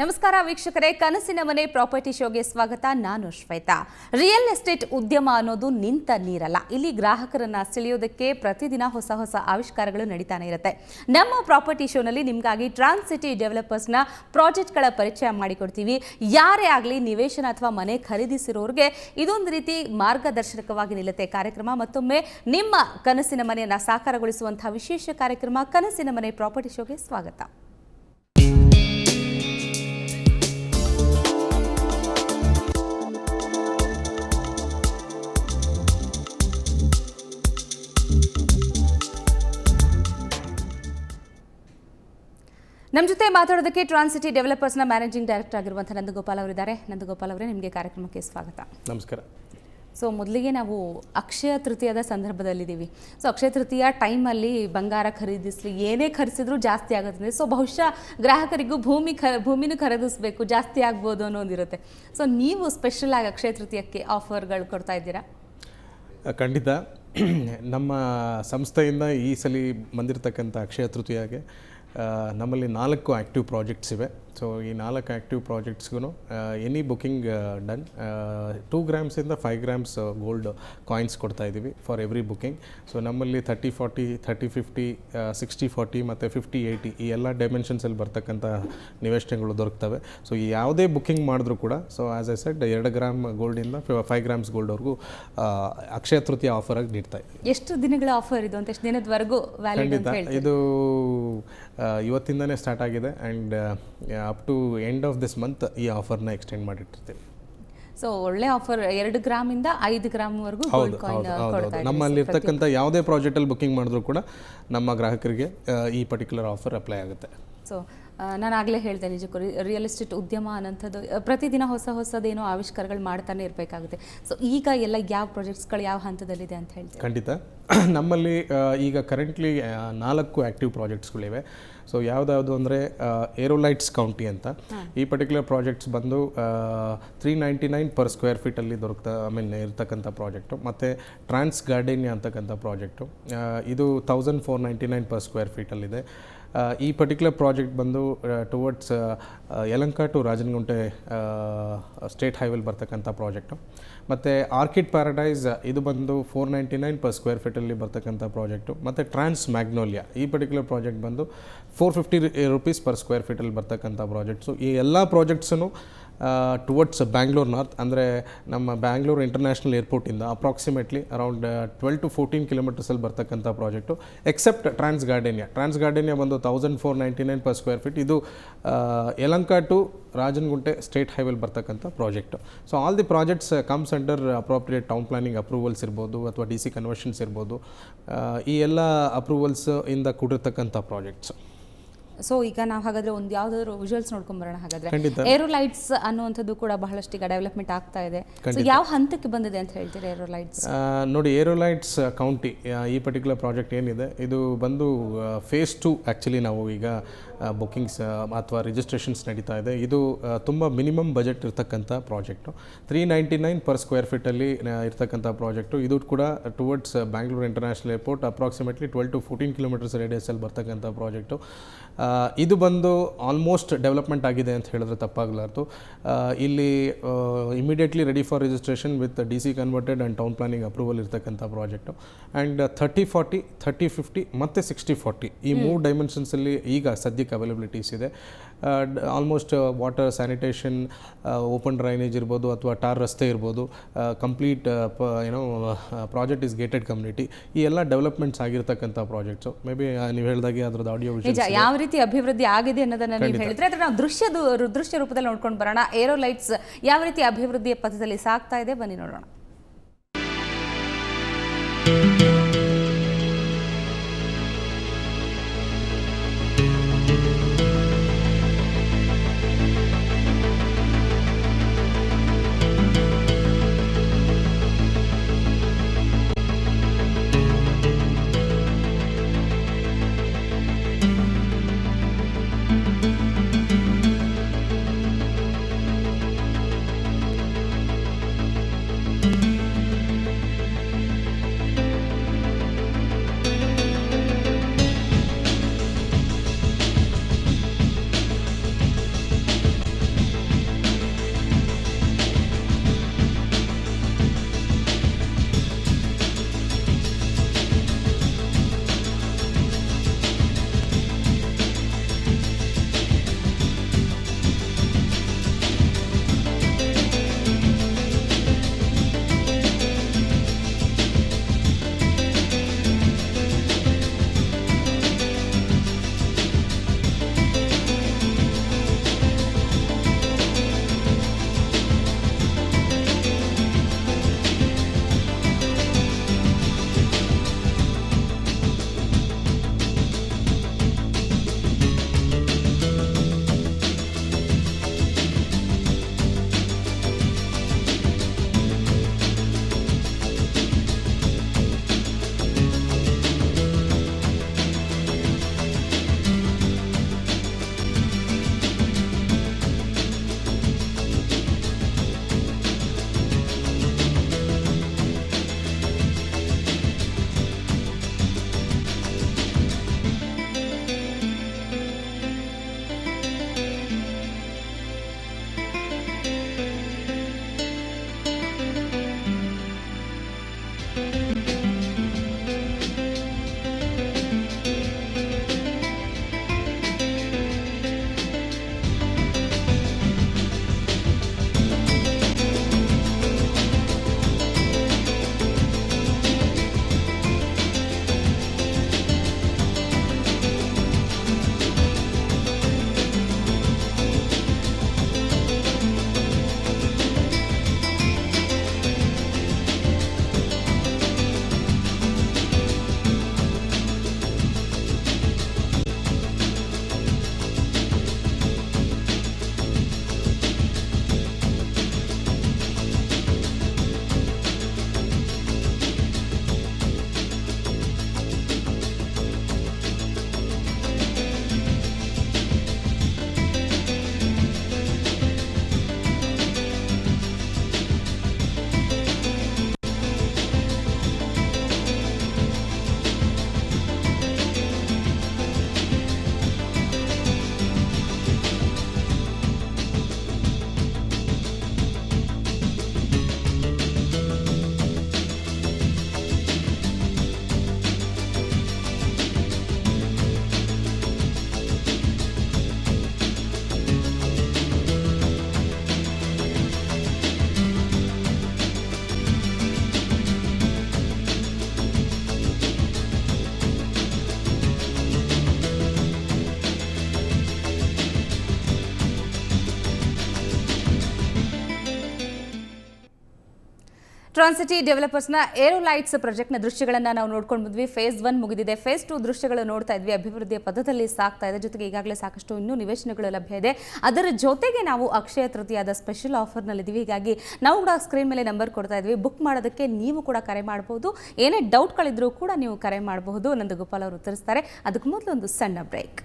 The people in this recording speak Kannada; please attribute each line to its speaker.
Speaker 1: ನಮಸ್ಕಾರ ವೀಕ್ಷಕರೇ, ಕನಸಿನ ಮನೆ ಪ್ರಾಪರ್ಟಿ ಶೋಗೆ ಸ್ವಾಗತ. ನಾನು ಶ್ವೇತಾ. ರಿಯಲ್ ಎಸ್ಟೇಟ್ ಉದ್ಯಮ ಅನ್ನೋದು ನಿಂತ ನೀರಲ್ಲ. ಇಲ್ಲಿ ಗ್ರಾಹಕರನ್ನ ಸೆಳೆಯೋದಕ್ಕೆ ಪ್ರತಿದಿನ ಹೊಸ ಹೊಸ ಆವಿಷ್ಕಾರಗಳು ನಡೀತಾನೆ ಇರುತ್ತೆ. ನಮ್ಮ ಪ್ರಾಪರ್ಟಿ ಶೋನಲ್ಲಿ ನಿಮಗಾಗಿ ಟ್ರಾನ್ಸ್ ಸಿಟಿ ಡೆವಲಪರ್ಸ್ನ ಪ್ರಾಜೆಕ್ಟ್ಗಳ ಪರಿಚಯ ಮಾಡಿಕೊಡ್ತೀವಿ. ಯಾರೇ ಆಗಲಿ ನಿವೇಶನ ಅಥವಾ ಮನೆ ಖರೀದಿಸಿರೋರಿಗೆ ಇದೊಂದು ರೀತಿ ಮಾರ್ಗದರ್ಶಕವಾಗಿ ನಿಲ್ಲುತ್ತೆ ಕಾರ್ಯಕ್ರಮ. ಮತ್ತೊಮ್ಮೆ ನಿಮ್ಮ ಕನಸಿನ ಮನೆಯನ್ನು ಸಾಕಾರಗೊಳಿಸುವಂತಹ ವಿಶೇಷ ಕಾರ್ಯಕ್ರಮ ಕನಸಿನ ಮನೆ ಪ್ರಾಪರ್ಟಿ ಶೋಗೆ ಸ್ವಾಗತ. ನಮ್ಮ ಜೊತೆ ಮಾತಾಡೋದಕ್ಕೆ ಟ್ರಾನ್ಸ್ ಸಿಟಿ ಡೆವಲಪರ್ಸ್ನ ಮ್ಯಾನೇಜಿಂಗ್ ಡೈರೆಕ್ಟರ್ ಆಗಿರುವಂಥ ನಂದಗೋಪಾಲ್ ಅವರಿದ್ದಾರೆ. ನಂದಗೋಪಾಲ್ ಅವರೇ, ನಿಮಗೆ ಕಾರ್ಯಕ್ರಮಕ್ಕೆ ಸ್ವಾಗತ.
Speaker 2: ನಮಸ್ಕಾರ.
Speaker 1: ಸೊ ಮೊದಲಿಗೆ ನಾವು ಅಕ್ಷಯ ತೃತೀಯದ ಸಂದರ್ಭದಲ್ಲಿದ್ದೀವಿ. ಸೊ ಅಕ್ಷಯ ತೃತೀಯ ಟೈಮಲ್ಲಿ ಬಂಗಾರ ಖರೀದಿಸಲಿ ಏನೇ ಖರೀದಿಸಿದ್ರೂ ಜಾಸ್ತಿ ಆಗುತ್ತೆ. ಸೊ ಬಹುಶಃ ಗ್ರಾಹಕರಿಗೂ ಭೂಮಿನೂ ಖರೀದಿಸಬೇಕು, ಜಾಸ್ತಿ ಆಗ್ಬೋದು ಅನ್ನೋದಿರುತ್ತೆ. ಸೊ ನೀವು ಸ್ಪೆಷಲ್ ಆಗಿ ಅಕ್ಷಯ ತೃತೀಯಕ್ಕೆ ಆಫರ್ಗಳು ಕೊಡ್ತಾ ಇದ್ದೀರಾ?
Speaker 2: ಖಂಡಿತ. ನಮ್ಮ ಸಂಸ್ಥೆಯಿಂದ ಈ ಸಲ ಬಂದಿರತಕ್ಕಂಥ ಅಕ್ಷಯ ತೃತೀಯಗೆ ನಮ್ಮಲ್ಲಿ 4 ಆ್ಯಕ್ಟಿವ್ ಪ್ರಾಜೆಕ್ಟ್ಸ್ ಇವೆ. ಸೊ ಈ 4 ಆ್ಯಕ್ಟಿವ್ ಪ್ರಾಜೆಕ್ಟ್ಸ್ಗೂ ಎನಿ ಬುಕಿಂಗ್ ಡನ್ 2 ಗ್ರಾಮ್ಸಿಂದ 5 ಗ್ರಾಮ್ಸ್ ಗೋಲ್ಡ್ ಕಾಯಿನ್ಸ್ ಕೊಡ್ತಾ ಇದ್ದೀವಿ ಫಾರ್ ಎವ್ರಿ ಬುಕಿಂಗ್. ಸೊ ನಮ್ಮಲ್ಲಿ 30-40, 30-50, 60-40 ಮತ್ತು 50-80 ಈ ಎಲ್ಲ ಡೈಮೆನ್ಷನ್ಸಲ್ಲಿ ಬರ್ತಕ್ಕಂಥ ನಿವೇಶನಗಳು ದೊರಕ್ತವೆ. ಸೊ ಯಾವುದೇ ಬುಕಿಂಗ್ ಮಾಡಿದ್ರೂ ಕೂಡ, so as a said 2 gram ಗೋಲ್ಡಿಂದ 5 ಗ್ರಾಮ್ಸ್ ಗೋಲ್ಡ್ವರೆಗೂ ಅಕ್ಷಯ ತೃತೀಯ ಆಫರಾಗಿ ನೀಡ್ತಾ ಇದ್ದೀವಿ.
Speaker 1: ಎಷ್ಟು ದಿನಗಳ ಆಫರ್ ಇದು ಅಂತ, ಎಷ್ಟು ದಿನದವರೆಗೂ ವ್ಯಾಲಿಡ್ ಅಂತ ಹೇಳ್ತೀವಿ?
Speaker 2: ಇದು ಇವತ್ತಿಂದನೇ ಸ್ಟಾರ್ಟ್ ಆಗಿದೆ and up to end of this month ಈ ಆಫರ್ನ ಎಕ್ಸ್ಟೆಂಡ್ ಮಾಡಿಟ್ಟಿರ್ತೀವಿ.
Speaker 1: ಸೊ ಒಳ್ಳೆ ಆಫರ್. 2 ಗ್ರಾಮಿಂದ 5 ಗ್ರಾಮ್ವರೆಗೂ ಗೋಲ್ಡ್ ಕಾಯಿನ್ ಕೊಡ್ತಾ ಇದ್ದೀವಿ.
Speaker 2: ನಮ್ಮಲ್ಲಿ ಇರ್ತಕ್ಕಂಥ ಯಾವುದೇ ಪ್ರಾಜೆಕ್ಟಲ್ಲಿ ಬುಕಿಂಗ್ ಮಾಡಿದ್ರು ಕೂಡ ನಮ್ಮ ಗ್ರಾಹಕರಿಗೆ ಈ ಪರ್ಟಿಕ್ಯುಲರ್ ಆಫರ್ ಅಪ್ಲೈ ಆಗುತ್ತೆ.
Speaker 1: ಸೊ ನಾನು ಆಗಲೇ ಹೇಳಿದೆ, ನಿಜಕ್ಕೂ ರಿಯಲ್ ಎಸ್ಟೇಟ್ ಉದ್ಯಮ ಅನ್ನೋಂಥದ್ದು ಪ್ರತಿದಿನ ಹೊಸದೇನೋ ಆವಿಷ್ಕಾರಗಳು ಮಾಡ್ತಾನೆ ಇರಬೇಕಾಗುತ್ತೆ. ಸೊ ಈಗ ಎಲ್ಲ ಯಾವ ಪ್ರಾಜೆಕ್ಟ್ಸ್ಗಳು ಯಾವ ಹಂತದಲ್ಲಿದೆ ಅಂತ ಹೇಳ್ತೀವಿ?
Speaker 2: ಖಂಡಿತ. ನಮ್ಮಲ್ಲಿ ಈಗ ಕರೆಂಟ್ಲಿ 4 ಆ್ಯಕ್ಟಿವ್ ಪ್ರಾಜೆಕ್ಟ್ಸ್ಗಳಿವೆ. ಸೊ ಯಾವುದಾವುದು ಅಂದರೆ ಏರೋಲೈಟ್ಸ್ ಕೌಂಟಿ ಅಂತ. ಈ ಪರ್ಟಿಕ್ಯುಲರ್ ಪ್ರಾಜೆಕ್ಟ್ಸ್ ಬಂದು 399 ಪರ್ ಸ್ಕ್ವೇರ್ ಫೀಟಲ್ಲಿ ಇರ್ತಕ್ಕಂಥ ಪ್ರಾಜೆಕ್ಟು. ಮತ್ತು ಟ್ರಾನ್ಸ್ ಗಾರ್ಡೇನಿಯಾ ಅಂತಕ್ಕಂಥ ಪ್ರಾಜೆಕ್ಟು, ಇದು 1499 ಪರ್ ಸ್ಕ್ವೇರ್ ಫೀಟಲ್ಲಿದೆ. ಈ ಪರ್ಟಿಕ್ಯುಲರ್ ಪ್ರಾಜೆಕ್ಟ್ ಬಂದು towards Yelahanka to Rajanagunte state ಹೈವೇಲಿ ಬರ್ತಕ್ಕಂಥ ಪ್ರಾಜೆಕ್ಟು. ಮತ್ತು ಆರ್ಕಿಡ್ ಪ್ಯಾರಡೈಸ್ ಇದು ಬಂದು 499 ಪರ್ ಸ್ಕ್ವೇರ್ ಫೀಟಲ್ಲಿ ಬರ್ತಕ್ಕಂಥ ಪ್ರಾಜೆಕ್ಟು. ಮತ್ತು ಟ್ರಾನ್ಸ್ ಮ್ಯಾಗ್ನೋಲಿಯಾ ಈ ಪರ್ಟಿಕ್ಯುಲರ್ ಪ್ರಾಜೆಕ್ಟ್ ಬಂದು 450 ರೂಪೀಸ್ ಪರ್ ಸ್ಕ್ವೇರ್ ಫೀಟಲ್ಲಿ ಬರ್ತಕ್ಕಂಥ ಪ್ರಾಜೆಕ್ಟ್ಸು. ಈ ಎಲ್ಲ ಪ್ರಾಜೆಕ್ಟ್ಸನ್ನು ಟುವರ್ಡ್ಸ್ ಬ್ಯಾಂಗ್ಳೂರ್ ನಾರ್ತ್, ಅಂದರೆ ನಮ್ಮ ಬ್ಯಾಂಗ್ಳೂರ್ ಇಂಟರ್ನ್ಯಾಷನಲ್ ಏರ್ಪೋರ್ಟಿಂದ ಅಪ್ರಾಕ್ಸಿಮೇಟ್ಲಿ ಅರೌಂಡ್ 12 to 14 ಕಿಲೋಮೀಟರ್ಸಲ್ಲಿ ಬರ್ತಕ್ಕಂಥ ಪ್ರಾಜೆಕ್ಟು. ಎಕ್ಸೆಪ್ಟ್ ಟ್ರಾನ್ಸ್ ಗಾರ್ಡೇನಿಯಾ ಬಂದು 1499 ಪರ್ ಸ್ಕ್ವೇರ್ ಫೀಟ್. ಇದು ಯಲಹಂಕ ಟು ರಾಜನಗುಂಟೆ ಸ್ಟೇಟ್ ಹೈವೇಲಿ ಬರ್ತಕ್ಕಂಥ project. So all the projects comes under appropriate town planning approvals ಇರ್ಬೋದು ಅಥವಾ DC ಕನ್ವರ್ಷನ್ಸ್ ಇರ್ಬೋದು. ಈ ಎಲ್ಲ ಅಪ್ರೂವಲ್ಸ್ ಇಂದ ಕೂಡಿರ್ತಕ್ಕಂಥ ಪ್ರಾಜೆಕ್ಟ್ಸ್.
Speaker 1: ಸೊ ಈಗ ನಾವು ಹಾಗಾದರೆ ಒಂದು ಯಾವುದಾದ್ರು ವಿಜುವಲ್ಸ್ ನೋಡ್ಕೊಂಬರೋಣ. ಹಾಗಾದರೆ ಏರೋಲೈಟ್ಸ್ ಅನ್ನುವಂಥದ್ದು ಕೂಡ ಬಹಳಷ್ಟು ಈಗ ಡೆವಲಪ್ಮೆಂಟ್ ಆಗ್ತಾ ಇದೆ. ಸೊ ಯಾವ ಹಂತಕ್ಕೆ ಬಂದಿದೆ ಅಂತ ಹೇಳ್ತೀರಿ ಏರೋಲೈಟ್ಸ್?
Speaker 2: ನೋಡಿ, ಏರೋಲೈಟ್ಸ್ ಕೌಂಟಿ ಈ ಪರ್ಟಿಕ್ಯುಲರ್ ಪ್ರಾಜೆಕ್ಟ್ ಏನಿದೆ ಇದು ಬಂದು ಫೇಸ್ 2 ಆ್ಯಕ್ಚುಲಿ ನಾವು ಈಗ ಬುಕಿಂಗ್ಸ್ ಅಥವಾ ರಿಜಿಸ್ಟ್ರೇಷನ್ಸ್ ನಡೀತಾ ಇದೆ. ಇದು ತುಂಬ ಮಿನಿಮಮ್ ಬಜೆಟ್ ಇರ್ತಕ್ಕಂಥ ಪ್ರಾಜೆಕ್ಟು. 399 ಪರ್ ಸ್ಕ್ವೇರ್ ಫೀಟಲ್ಲಿ ಇರ್ತಕ್ಕಂಥ ಪ್ರಾಜೆಕ್ಟು. ಇದು ಕೂಡ towards Bangalore international airport approximately 12 to 14 kilometres ರೇಡಿಯಸಲ್ಲಿ ಬರ್ತಕ್ಕಂಥ ಪ್ರಾಜೆಕ್ಟು. ಇದು ಬಂದು ಆಲ್ಮೋಸ್ಟ್ ಡೆವಲಪ್ಮೆಂಟ್ ಆಗಿದೆ ಅಂತ ಹೇಳಿದ್ರೆ ತಪ್ಪಾಗಲಾರ್ದು. ಇಲ್ಲಿ immediately ready for registration with DC converted and town planning approval ಇರ್ತಕ್ಕಂಥ ಪ್ರಾಜೆಕ್ಟು. ಆ್ಯಂಡ್ 30-40, 30-50 ಮತ್ತು 60-40 ಈ 3 ಡೈಮೆನ್ಷನ್ಸಲ್ಲಿ ಈಗ ಸದ್ಯಕ್ಕೆ ಅವೈಲಬಿಲಿಟೀಸ್ ಇದೆ. Almost water, sanitation, open drainage ಇರ್ಬೋದು ಅಥವಾ ಟಾರ್ ರಸ್ತೆ ಇರ್ಬೋದು. Complete project is gated community. ಈ ಎಲ್ಲ ಡೆವಲಪ್ಮೆಂಟ್ಸ್ ಆಗಿರ್ತಕ್ಕಂಥ ಪ್ರಾಜೆಕ್ಟ್ಸು. ಮೇ ಬಿ ನೀವು ಹೇಳಿದಾಗೆ ಅದ್ರದ್ದು ಆಡಿಯೋ
Speaker 1: ಯಾವ ರೀತಿ ಅಭಿವೃದ್ಧಿ ಆಗಿದೆ ಅನ್ನೋದನ್ನ ನೀವು ಹೇಳಿದ್ರೆ ಅದರ ನಾವು ದೃಶ್ಯ ರೂಪದಲ್ಲಿ ನೋಡ್ಕೊಂಡು ಬರೋಣ. ಏರೋಲೈಟ್ಸ್ ಯಾವ ರೀತಿ ಅಭಿವೃದ್ಧಿಯ ಪಥದಲ್ಲಿ ಸಾಗ್ತಾ ಇದೆ, ಬನ್ನಿ ನೋಡೋಣ. ಟ್ರಾನ್ಸಿಟಿ ಡೆವಲಪರ್ಸ್ನ ಏರೋಲೈಟ್ಸ್ ಪ್ರಾಜೆಕ್ಟ್ನ ದೃಶ್ಯಗಳನ್ನು ನಾವು ನೋಡ್ಕೊಂಡು ಬಂದ್ವಿ. ಫೇಸ್ 1 ಮುಗಿದಿದೆ. ಫೇಸ್ 2 ದೃಶ್ಯಗಳು ನೋಡ್ತಾ ಇದ್ವಿ. ಅಭಿವೃದ್ಧಿಯ ಪಥದಲ್ಲಿ ಸಾಗ್ತಾ ಇದೆ. ಜೊತೆಗೆ ಈಗಾಗಲೇ ಸಾಕಷ್ಟು ಇನ್ನೂ ನಿವೇಶನಗಳು ಲಭ್ಯ ಇದೆ. ಅದರ ಜೊತೆಗೆ ನಾವು ಅಕ್ಷಯ ತೃತೀಯದ ಸ್ಪೆಷಲ್ ಆಫರ್ನಲ್ಲಿದ್ದೀವಿ. ಹೀಗಾಗಿ ನಾವು ಕೂಡ ಸ್ಕ್ರೀನ್ ಮೇಲೆ ನಂಬರ್ ಕೊಡ್ತಾ ಇದ್ವಿ. ಬುಕ್ ಮಾಡೋದಕ್ಕೆ ನೀವು ಕೂಡ ಕರೆ ಮಾಡಬಹುದು. ಏನೇ ಡೌಟ್ಗಳಿದ್ರೂ ಕೂಡ ನೀವು ಕರೆ ಮಾಡಬಹುದು. ನಂದಗೋಪಾಲ್ ಅವರು ಉತ್ತರಿಸ್ತಾರೆ. ಅದಕ್ಕೆ ಮೊದಲು ಒಂದು ಸಣ್ಣ ಬ್ರೇಕ್.